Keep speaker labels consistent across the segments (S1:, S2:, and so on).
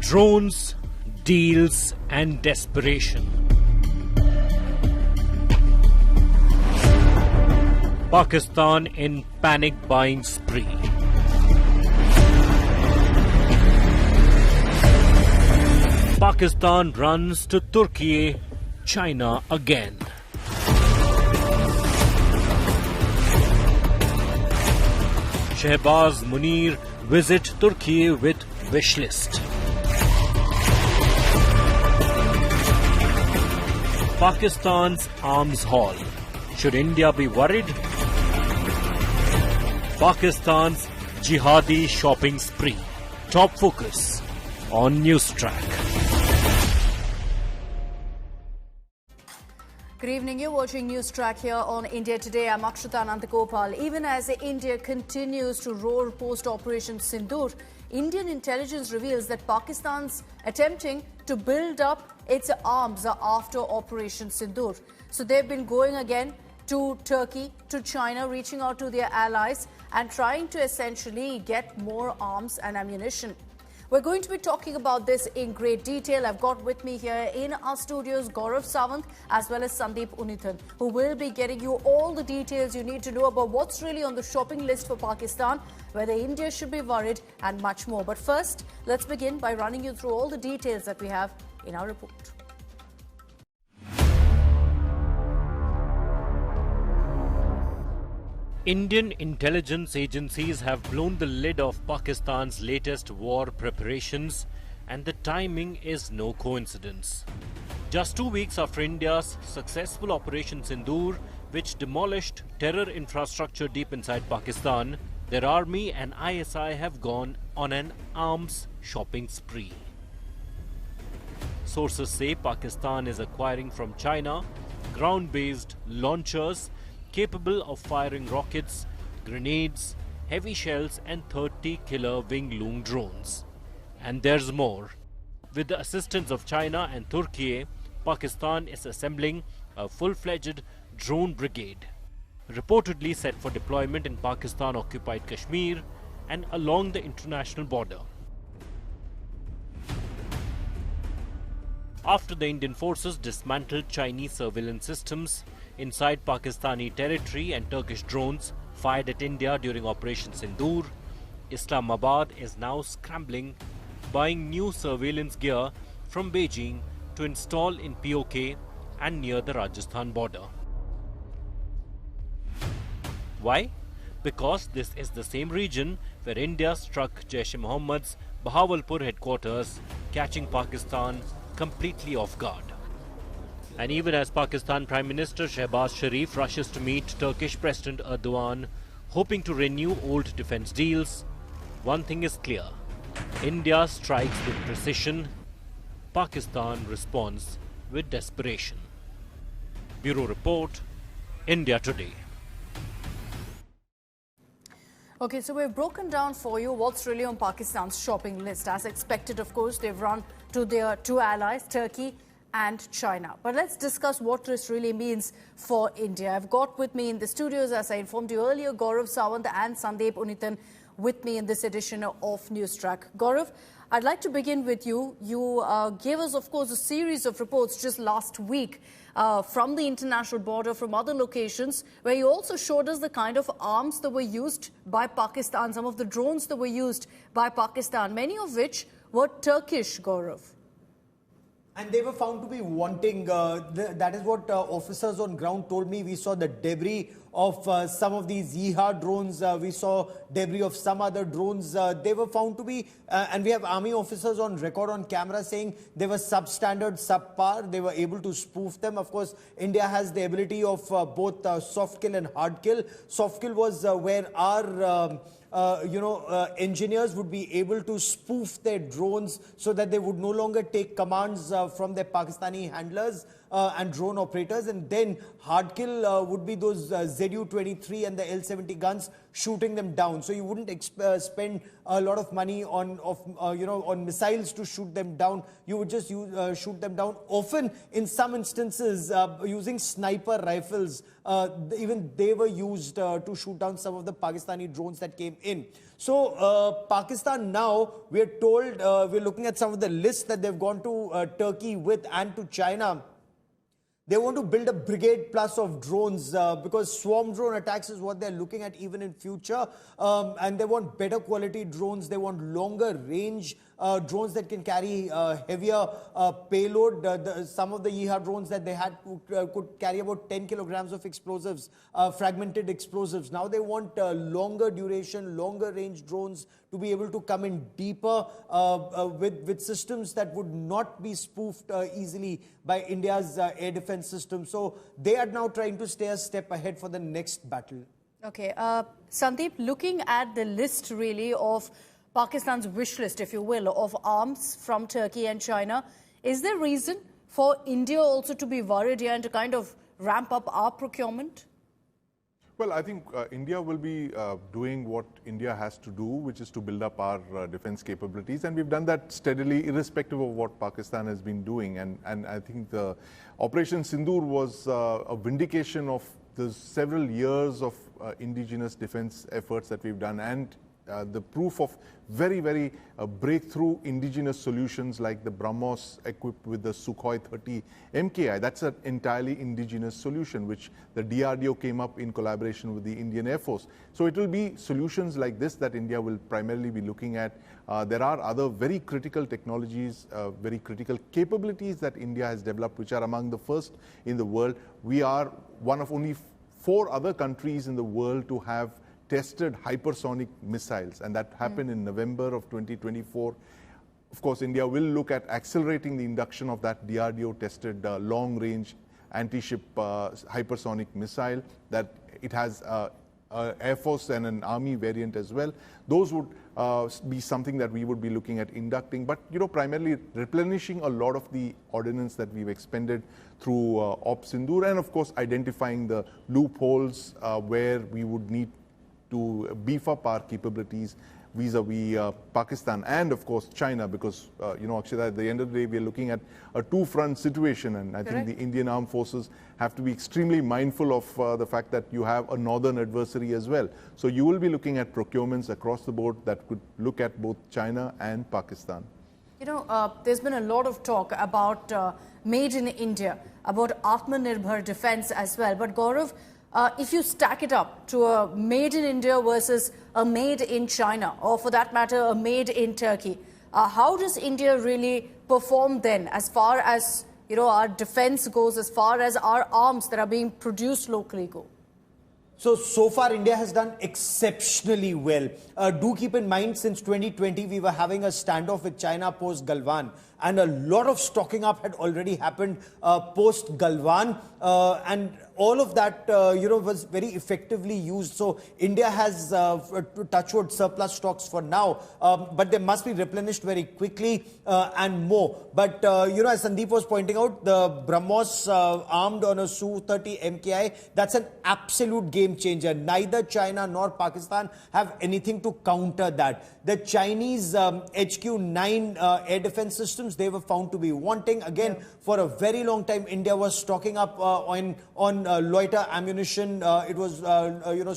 S1: Drones, deals and desperation. Pakistan in panic buying spree. Pakistan runs to Turkiye, China again. Shehbaz Munir visit Turkiye with wish list. Pakistan's arms haul. Should India be worried? Pakistan's jihadi shopping spree. Top focus on NewsTrack.
S2: Good evening. You're watching NewsTrack here on India Today. I'm Akshatha Nandagopal. Even as India continues to roar post Operation Sindoor, Indian intelligence reveals that Pakistan's attempting to build up its arms after Operation Sindoor. So they've been going again to Turkey, to China, reaching out to their allies and trying to essentially get more arms and ammunition. We're going to be talking about this in great detail. I've got with me here in our studios Gaurav Sawant as well as Sandeep Unithan, who will be getting you all the details you need to know about what's really on the shopping list for Pakistan, whether India should be worried and much more. But first, let's begin by running you through all the details that we have in our report.
S1: Indian intelligence agencies have blown the lid off Pakistan's latest war preparations, and the timing is no coincidence. Just 2 weeks after India's successful Operation Sindoor, which demolished terror infrastructure deep inside Pakistan, their army and ISI have gone on an arms shopping spree. Sources say Pakistan is acquiring from China ground-based launchers capable of firing rockets, grenades, heavy shells and 30 killer wing-loom drones. And there's more. With the assistance of China and Turkiye, Pakistan is assembling a full-fledged drone brigade, reportedly set for deployment in Pakistan-occupied Kashmir and along the international border. After the Indian forces dismantled Chinese surveillance systems inside Pakistani territory and Turkish drones fired at India during Operation Sindoor, Islamabad is now scrambling, buying new surveillance gear from Beijing to install in POK and near the Rajasthan border. Why? Because this is the same region where India struck Jaish-e-Mohammed's Bahawalpur headquarters, catching Pakistan completely off guard. And even as Pakistan Prime Minister Shehbaz Sharif rushes to meet Turkish President Erdogan, hoping to renew old defense deals, one thing is clear: India strikes with precision, Pakistan responds with desperation. Bureau Report, India Today.
S2: Okay, so we've broken down for you what's really on Pakistan's shopping list. As expected, of course, they've run to their two allies, Turkey and China. But let's discuss what this really means for India. I've got with me in the studios, as I informed you earlier, Gaurav Sawant and Sandeep Unithan with me in this edition of NewsTrack. Gaurav, I'd like to begin with you. You gave us, of course, a series of reports just last week from the international border, from other locations, where you also showed us the kind of arms that were used by Pakistan, some of the drones that were used by Pakistan, many of which were Turkish, Gaurav.
S3: And they were found to be wanting. That is what officers on ground told me. We saw the debris of some of these Yeehaw drones. We saw debris of some other drones. They were found to be, and we have army officers on record on camera saying they were substandard, subpar. They were able to spoof them. Of course, India has the ability of both soft kill and hard kill. Soft kill was where our engineers would be able to spoof their drones so that they would no longer take commands from their Pakistani handlers and drone operators. And then hard kill would be those Zu-23 and the L-70 guns shooting them down. So you wouldn't spend a lot of money on missiles to shoot them down. You would just shoot them down. Often, in some instances, using sniper rifles, even they were used to shoot down some of the Pakistani drones that came in. So Pakistan now, we're told, we're looking at some of the lists that they've gone to Turkey with and to China. They want to build a brigade plus of drones because swarm drone attacks is what they're looking at even in future. And they want better quality drones. They want longer range drones that can carry heavier payload. Some of the EHA drones that they had could carry about 10 kilograms of explosives, fragmented explosives. Now they want longer duration, longer range drones to be able to come in deeper with systems that would not be spoofed easily by India's air defense system. So they are now trying to stay a step ahead for the next battle.
S2: Okay, Sandeep, looking at the list really of Pakistan's wish list, if you will, of arms from Turkey and China, is there reason for India also to be worried here and to kind of ramp up our procurement?
S4: Well, I think India will be doing what India has to do, which is to build up our defense capabilities. And we've done that steadily, irrespective of what Pakistan has been doing. And I think the Operation Sindoor was a vindication of the several years of indigenous defense efforts that we've done, and the proof of very, very breakthrough indigenous solutions like the BrahMos equipped with the Sukhoi 30 MKI. That's an entirely indigenous solution, which the DRDO came up in collaboration with the Indian Air Force. So it will be solutions like this that India will primarily be looking at. There are other very critical technologies, very critical capabilities that India has developed, which are among the first in the world. We are one of only 4 other countries in the world to have tested hypersonic missiles, and that happened in November of 2024. Of course, India will look at accelerating the induction of that DRDO-tested long-range anti-ship hypersonic missile. That it has Air Force and an Army variant as well. Those would be something that we would be looking at inducting, but primarily replenishing a lot of the ordnance that we've expended through Op Sindoor, and of course identifying the loopholes where we would need to beef up our capabilities vis-a-vis Pakistan and of course China, because Akshita, at the end of the day we are looking at a two-front situation, and I think the Indian armed forces have to be extremely mindful of the fact that you have a northern adversary as well. So you will be looking at procurements across the board that could look at both China and Pakistan.
S2: There's been a lot of talk about made in India, about Atmanirbhar defense as well, but Gaurav, if you stack it up to a made in India versus a made in China, or for that matter, a made in Turkey, how does India really perform then as far as our defense goes, as far as our arms that are being produced locally go?
S3: So far, India has done exceptionally well. Do keep in mind, since 2020, we were having a standoff with China post Galwan, and a lot of stocking up had already happened post Galwan, and all of that, was very effectively used. So India has, touchwood, surplus stocks for now, but they must be replenished very quickly and more. But, as Sandeep was pointing out, the BrahMos armed on a Su-30 MKI, that's an absolute game changer. Neither China nor Pakistan have anything to counter that. The Chinese HQ-9 air defense systems, they were found to be wanting. Again, for a very long time, India was stocking up on loiter ammunition. It was,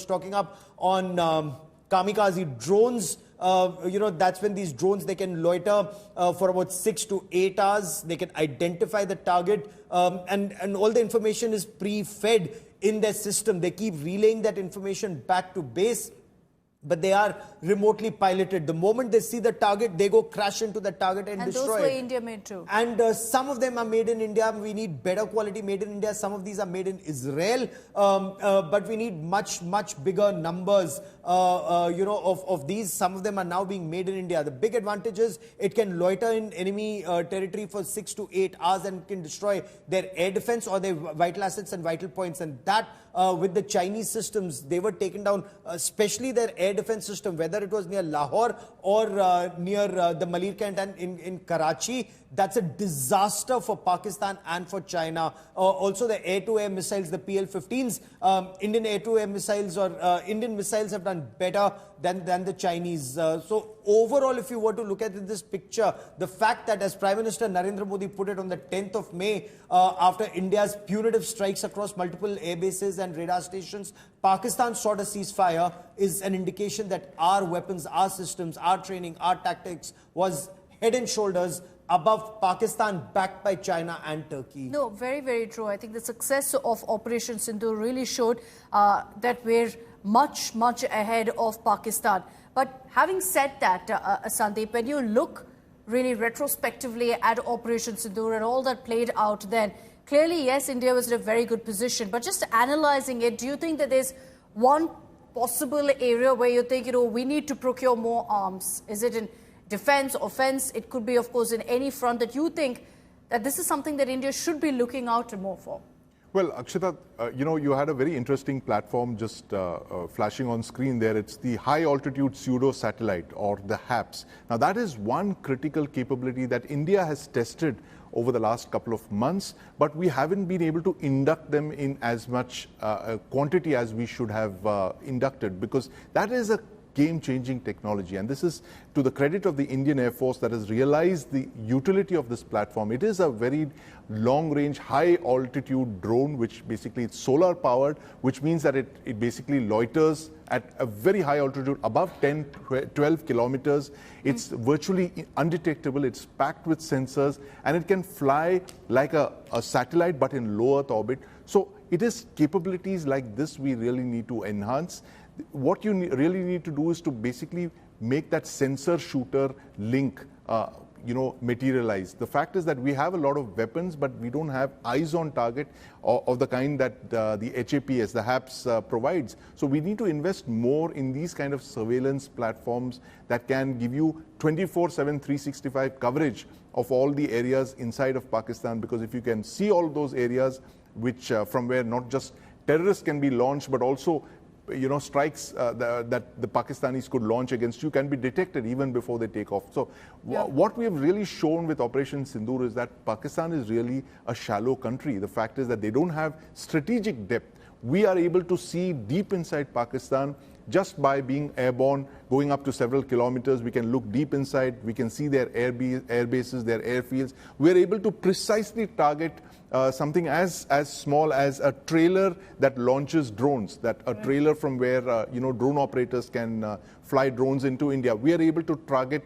S3: stocking up on kamikaze drones. That's when these drones, they can loiter for about 6 to 8 hours. They can identify the target, and all the information is pre-fed in their system. They keep relaying that information back to base, but they are remotely piloted. The moment they see the target, they go crash into the target and destroy it.
S2: And those were India made too.
S3: And some of them are made in India. We need better quality made in India. Some of these are made in Israel. But we need much, much bigger numbers, of these. Some of them are now being made in India. The big advantage is it can loiter in enemy territory for 6 to 8 hours and can destroy their air defense or their vital assets and vital points. And that, with the Chinese systems, they were taken down, especially their air air defense system, whether it was near Lahore or near the Malirkant and in Karachi, that's a disaster for Pakistan and for China. Also the air-to-air missiles, the PL-15s, Indian air-to-air missiles or Indian missiles have done better than the Chinese. So overall, if you were to look at this picture, the fact that as Prime Minister Narendra Modi put it on the 10th of May, after India's punitive strikes across multiple air bases and radar stations, Pakistan sought a ceasefire, is an indication that our weapons, our systems, our training, our tactics was head and shoulders above Pakistan, backed by China and Turkey.
S2: No, very, very true. I think the success of Operation Sindoor really showed that we're much, much ahead of Pakistan. But having said that, Sandeep, when you look really retrospectively at Operation Sindoor and all that played out then, clearly, yes, India was in a very good position. But just analyzing it, do you think that there's one possible area where you think, we need to procure more arms? Is it in defense, offense? It could be, of course, in any front that you think that this is something that India should be looking out more for.
S4: Well, Akshita, you had a very interesting platform just flashing on screen there. It's the High Altitude Pseudo Satellite, or the HAPS. Now, that is one critical capability that India has tested over the last couple of months, but we haven't been able to induct them in as much quantity as we should have inducted, because that is a game-changing technology, and this is to the credit of the Indian Air Force that has realized the utility of this platform. It is a very long-range, high-altitude drone, which basically it's solar-powered, which means that it basically loiters at a very high altitude, above 10, 12 kilometers. It's virtually undetectable. It's packed with sensors, and it can fly like a satellite, but in low Earth orbit. So it is capabilities like this we really need to enhance. What you really need to do is to basically make that sensor shooter link materialize. The fact is that we have a lot of weapons, but we don't have eyes on target of the kind that the HAPS, the HAPS provides. So we need to invest more in these kind of surveillance platforms that can give you 24/7, 365 coverage of all the areas inside of Pakistan, because if you can see all those areas which from where not just terrorists can be launched, but also strikes that the Pakistanis could launch against you can be detected even before they take off. So what we have really shown with Operation Sindoor is that Pakistan is really a shallow country. The fact is that they don't have strategic depth. We are able to see deep inside Pakistan just by being airborne, going up to several kilometers. We can look deep inside. We can see their air bases, their airfields. We are able to precisely target something as small as a trailer that launches drones, that a trailer from where drone operators can fly drones into India. We are able to target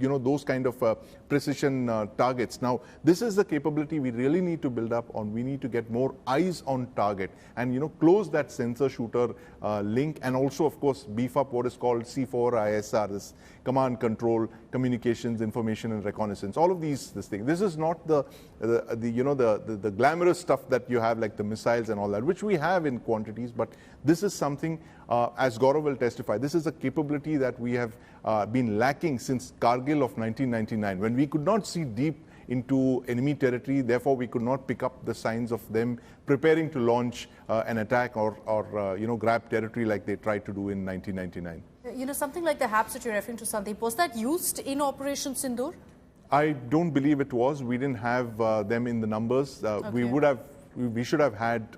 S4: those kind of precision targets. Now, this is the capability we really need to build up on. We need to get more eyes on target and close that sensor shooter link, and also of course beef up what is called C4ISR, this command control, communications, information and reconnaissance. All of this thing. This is not the glamorous stuff that you have, like the missiles and all that, which we have in quantities, but this is something, as Gaurav will testify, this is a capability that we have been lacking since Kargil of 1999, when we could not see deep into enemy territory. Therefore, we could not pick up the signs of them preparing to launch an attack or grab territory like they tried to do in 1999.
S2: Something like the HAPS that you're referring to, Sandeep, was that used in Operation Sindoor?
S4: I don't believe it was. We didn't have them in the numbers.
S2: Okay.
S4: We should have had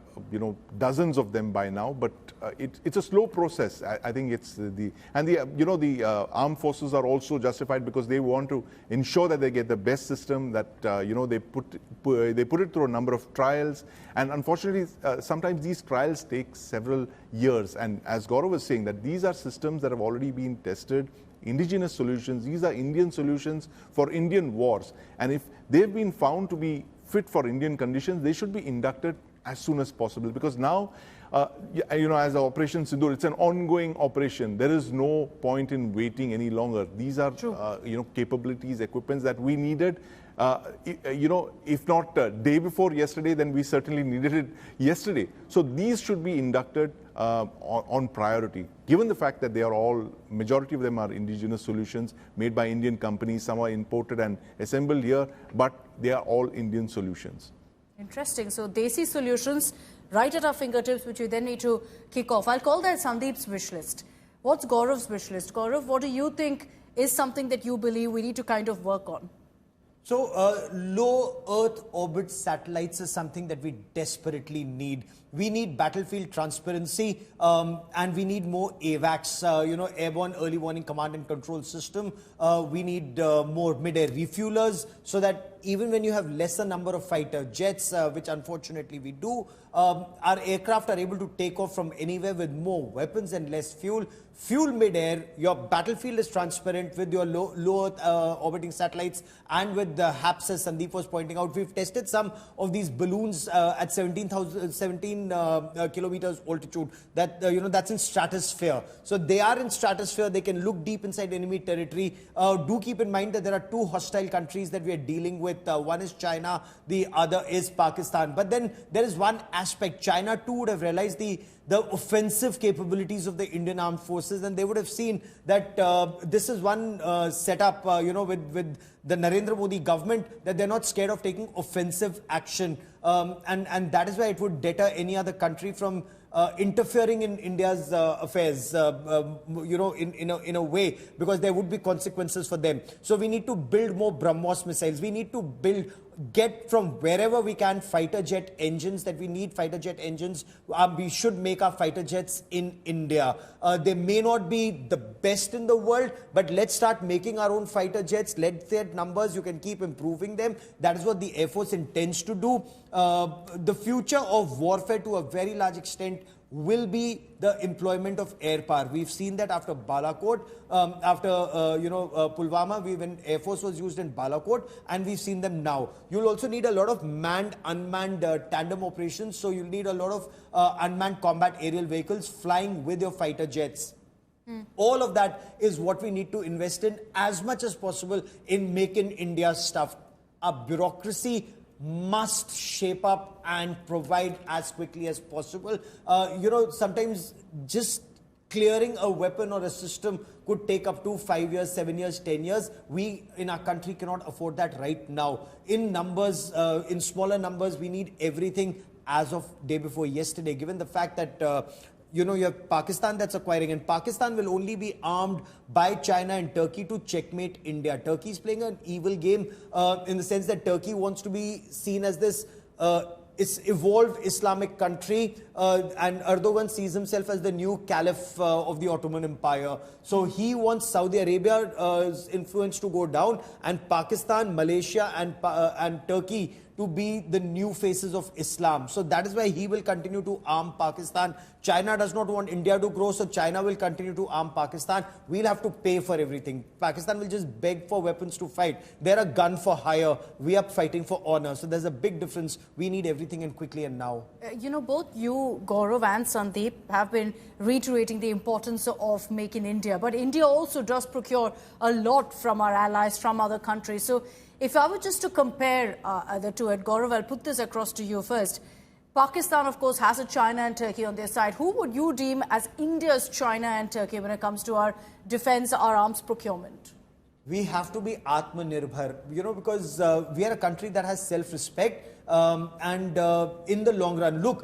S4: dozens of them by now, but it's a slow process. I think it's the armed forces are also justified because they want to ensure that they get the best system, that they put it through a number of trials, and unfortunately sometimes these trials take several years. And as Gaurav was saying, that these are systems that have already been tested, indigenous solutions. These are Indian solutions for Indian wars, and if they've been found to be fit for Indian conditions, they should be inducted as soon as possible, because now, as Operation Sindoor, it's an ongoing operation. There is no point in waiting any longer. These are, capabilities, equipments that we needed, if not day before yesterday, then we certainly needed it yesterday. So these should be inducted on priority, given the fact that they are all, majority of them are indigenous solutions made by Indian companies. Some are imported and assembled here, but they are all Indian solutions.
S2: Interesting. So Desi solutions right at our fingertips, which we then need to kick off. I'll call that Sandeep's wish list. What's Gaurav's wish list? Gaurav, what do you think is something that you believe we need to kind of work on?
S3: So, low Earth orbit satellites is something that we desperately need. We need battlefield transparency, and we need more AWACS, airborne early warning command and control system. We need more mid-air refuelers, so that even when you have lesser number of fighter jets, which unfortunately we do, our aircraft are able to take off from anywhere with more weapons and less fuel. Fuel mid-air, your battlefield is transparent with your low Earth orbiting satellites, and with the HAPS, as Sandeep was pointing out. We've tested some of these balloons at 17 kilometers altitude. That's in stratosphere. So they are in stratosphere. They can look deep inside enemy territory. Do keep in mind that there are two hostile countries that we are dealing with. One is China, the other is Pakistan. But then there is one aspect. China too would have realized the offensive capabilities of the Indian armed forces, and they would have seen that this is one setup, with the Narendra Modi government, that they're not scared of taking offensive action, and that is why it would deter any other country from interfering in India's affairs, in a way, because there would be consequences for them. So we need to build more BrahMos missiles. We need to get from wherever we can fighter jet engines that we need. Fighter jet engines, we should make our fighter jets in India. They may not be the best in the world, but let's start making our own fighter jets. Let's get numbers. You can keep improving them. That is what the Air Force intends to do. The future of warfare, to a very large extent, will be the employment of air power. We've seen that after Balakot, after Pulwama, when Air Force was used in Balakot, and we've seen them now. You'll also need a lot of manned, unmanned tandem operations. So you'll need a lot of unmanned combat aerial vehicles flying with your fighter jets. All of that is what we need to invest in as much as possible in making India stuff. Our bureaucracy must shape up and provide as quickly as possible. Sometimes just clearing a weapon or a system could take up to 5 years, 7 years, 10 years. We in our country cannot afford that right now. In numbers, in smaller numbers, we need everything as of day before yesterday, given the fact that you have Pakistan that's acquiring, and Pakistan will only be armed by China and Turkey to checkmate India. Turkey is playing an evil game in the sense that Turkey wants to be seen as this evolved Islamic country, and Erdogan sees himself as the new caliph of the Ottoman Empire. So he wants Saudi Arabia's influence to go down, and Pakistan, Malaysia and Turkey to be the new faces of Islam. So that is why he will continue to arm Pakistan. China does not want India to grow, so China will continue to arm Pakistan. We'll have to pay for everything. Pakistan will just beg for weapons to fight. They're a gun for hire. We are fighting for honor. So there's a big difference. We need everything and quickly and now.
S2: Both you, Gaurav, and Sandeep have been reiterating the importance of Make in India. But India also does procure a lot from our allies, from other countries. So if I were just to compare the two, Gaurav, I'll put this across to you first. Pakistan, of course, has a China and Turkey on their side. Who would you deem as India's China and Turkey when it comes to our defense, our arms procurement?
S3: We have to be Atmanirbhar, because we are a country that has self-respect. And in the long run, look,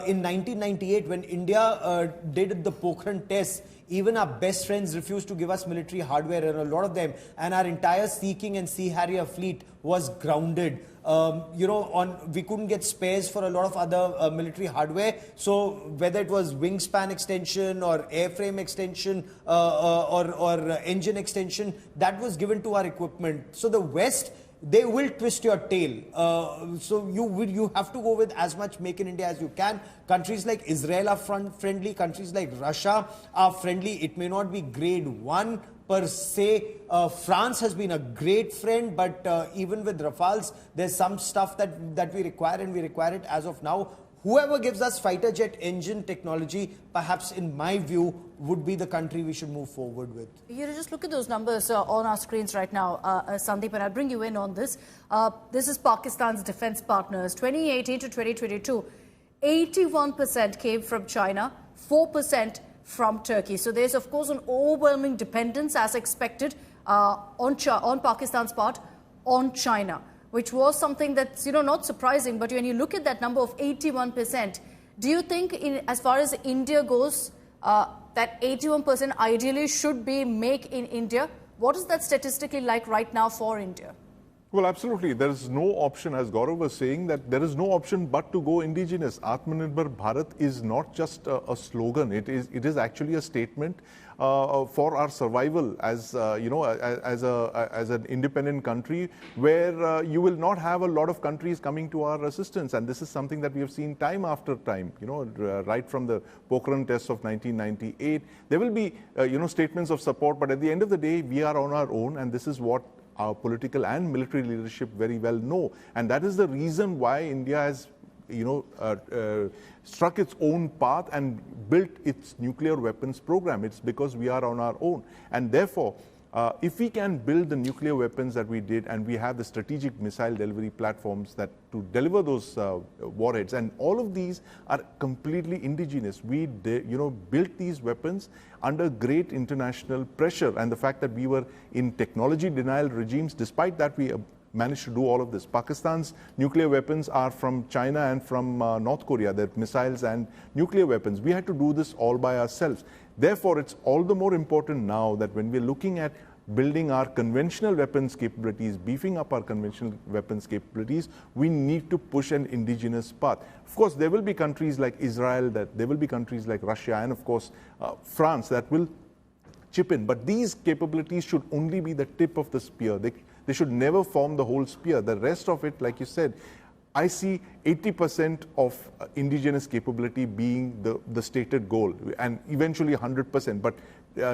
S3: in 1998, when India did the Pokhran tests, even our best friends refused to give us military hardware, and a lot of them, and our entire Sea King and Sea Harrier fleet was grounded. We couldn't get spares for a lot of other military hardware. So whether it was wingspan extension or airframe extension or engine extension, that was given to our equipment. So the West, they will twist your tail. So you have to go with as much Make in India as you can. Countries like Israel are friendly. Countries like Russia are friendly. It may not be grade 1 per se. France has been a great friend, but even with Rafales, there's some stuff that we require, and we require it as of now. Whoever gives us fighter jet engine technology, perhaps in my view, would be the country we should move forward with.
S2: Just look at those numbers on our screens right now, Sandeep, and I'll bring you in on this. This is Pakistan's defense partners. 2018 to 2022, 81% came from China, 4% from Turkey. So there's, of course, an overwhelming dependence, as expected, on Pakistan's part, on China, which was something that's, not surprising. But when you look at that number of 81%, do you think, as far as India goes, that 81% ideally should be make in India. What is that statistically like right now for India?
S4: Well, absolutely. There is no option, as Gaurav was saying, that there is no option but to go indigenous. Atmanirbhar Bharat is not just a slogan. It is actually a statement for our survival as as an independent country, where you will not have a lot of countries coming to our assistance. And this is something that we have seen time after time. Right from the Pokhran tests of 1998, there will be statements of support. But at the end of the day, we are on our own, and this is what our political and military leadership very well know. And that is the reason why India has struck its own path and built its nuclear weapons program. It's because we are on our own. And therefore, if we can build the nuclear weapons that we did, and we have the strategic missile delivery platforms that to deliver those warheads, and all of these are completely indigenous. We built these weapons under great international pressure, and the fact that we were in technology denial regimes, despite that we managed to do all of this. Pakistan's nuclear weapons are from China and from North Korea. They're missiles and nuclear weapons. We had to do this all by ourselves. Therefore, it's all the more important now that when we're looking at building our conventional weapons capabilities, beefing up our conventional weapons capabilities, we need to push an indigenous path. Of course, there will be countries like Israel, there will be countries like Russia, and of course, France that will chip in. But these capabilities should only be the tip of the spear. They should never form the whole spear. The rest of it, like you said, I see 80% of indigenous capability being the stated goal, and eventually 100%. But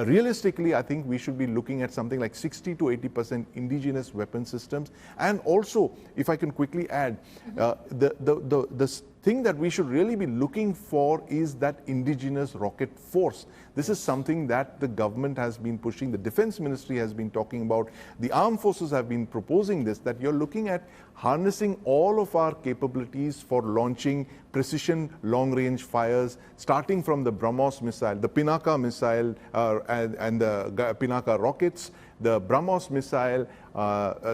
S4: realistically, I think we should be looking at something like 60 to 80% indigenous weapon systems. And also, if I can quickly add, the thing that we should really be looking for is that indigenous rocket force. This is something that the government has been pushing, the Defense Ministry has been talking about, the armed forces have been proposing this, that you're looking at harnessing all of our capabilities for launching precision long-range fires, starting from the BrahMos missile, the Pinaka missile and the Pinaka rockets, the BrahMos missile,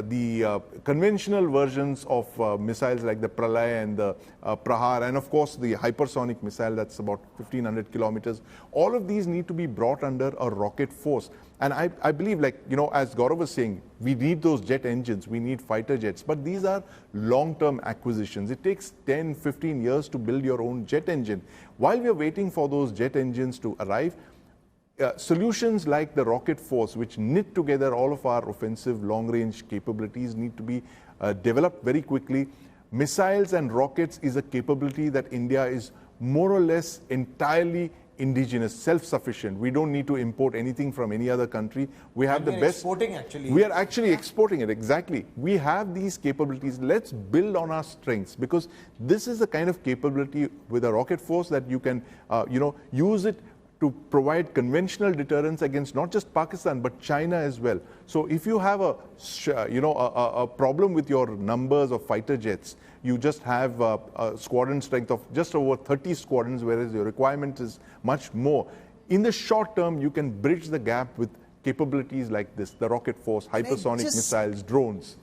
S4: the conventional versions of missiles like the Pralay and the Prahar, and of course the hypersonic missile that's about 1500 kilometers. All of these need to be brought under a rocket force. And I believe, like, as Gaurav was saying, we need those jet engines, we need fighter jets, but these are long-term acquisitions. It takes 10, 15 years to build your own jet engine. While we are waiting for those jet engines to arrive, solutions like the rocket force, which knit together all of our offensive long-range capabilities, need to be developed very quickly. Missiles and rockets is a capability that India is more or less entirely indigenous, self-sufficient. We don't need to import anything from any other country. We have the best.
S3: Exporting, actually.
S4: We are actually exporting it, exactly. We have these capabilities. Let's build on our strengths, because this is the kind of capability with a rocket force that you can, use it to provide conventional deterrence against not just Pakistan but China as well. So if you have a problem with your numbers of fighter jets, you just have a squadron strength of just over 30 squadrons, whereas your requirement is much more. In the short term, you can bridge the gap with capabilities like this, the rocket force, hypersonic missiles, drones.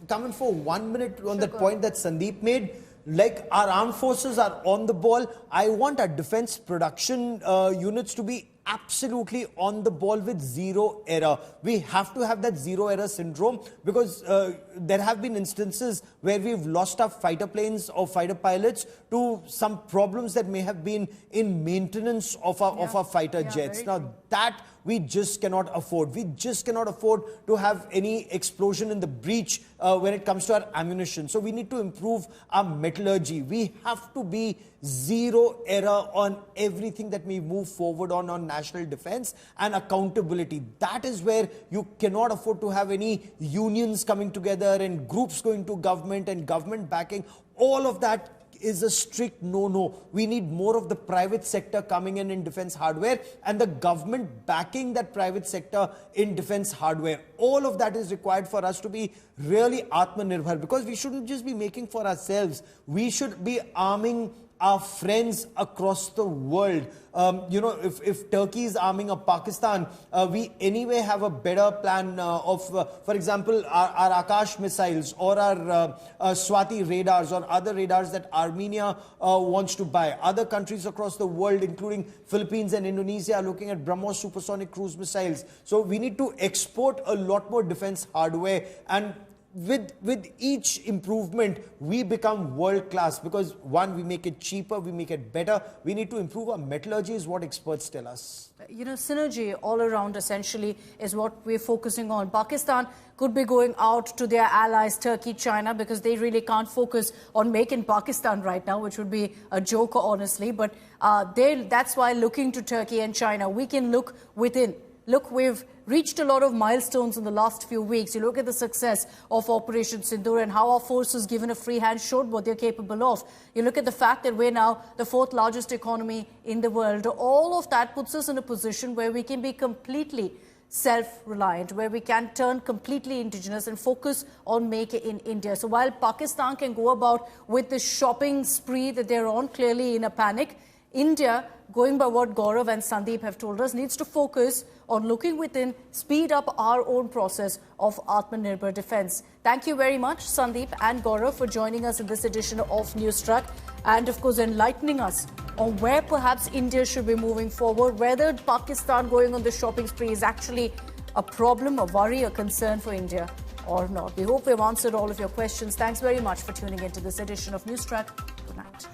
S3: Coming for 1 minute on that point that Sandeep made, like our armed forces are on the ball. I want our defense production units to be absolutely on the ball with zero error. We have to have that zero error syndrome, because there have been instances where we've lost our fighter planes or fighter pilots to some problems that may have been in maintenance of our fighter jets. Now that we just cannot afford. We just cannot afford to have any explosion in the breach when it comes to our ammunition. So we need to improve our metallurgy. We have to be zero error on everything that we move forward on national defense, and accountability. That is where you cannot afford to have any unions coming together and groups going to government and government backing. All of that is a strict no-no. We need more of the private sector coming in defense hardware, and the government backing that private sector in defense hardware. All of that is required for us to be really Atmanirbhar, because we shouldn't just be making for ourselves. We should be arming our friends across the world. If Turkey is arming up Pakistan, we anyway have a better plan for example, our Akash missiles or our Swati radars or other radars that Armenia wants to buy. Other countries across the world, including Philippines and Indonesia, are looking at BrahMos supersonic cruise missiles. So we need to export a lot more defense hardware, and with each improvement, we become world class, because one, we make it cheaper, we make it better. We need to improve our metallurgy, is what experts tell us.
S2: Synergy all around essentially is what we're focusing on. Pakistan could be going out to their allies, Turkey, China, because they really can't focus on making Pakistan right now, which would be a joke, honestly. But that's why looking to Turkey and China, we can look within. Look, we've reached a lot of milestones in the last few weeks. You look at the success of Operation Sindoor and how our forces, given a free hand, showed what they're capable of. You look at the fact that we're now the 4th largest economy in the world. All of that puts us in a position where we can be completely self-reliant, where we can turn completely indigenous and focus on Make in India. So while Pakistan can go about with the shopping spree that they're on, clearly in a panic, India, going by what Gaurav and Sandeep have told us, needs to focus on looking within, speed up our own process of Atmanirbhar defense. Thank you very much, Sandeep and Gaurav, for joining us in this edition of NewsTrack, and of course enlightening us on where perhaps India should be moving forward, whether Pakistan going on the shopping spree is actually a problem, a worry, a concern for India or not. We hope we've answered all of your questions. Thanks very much for tuning into this edition of NewsTrack. Good night.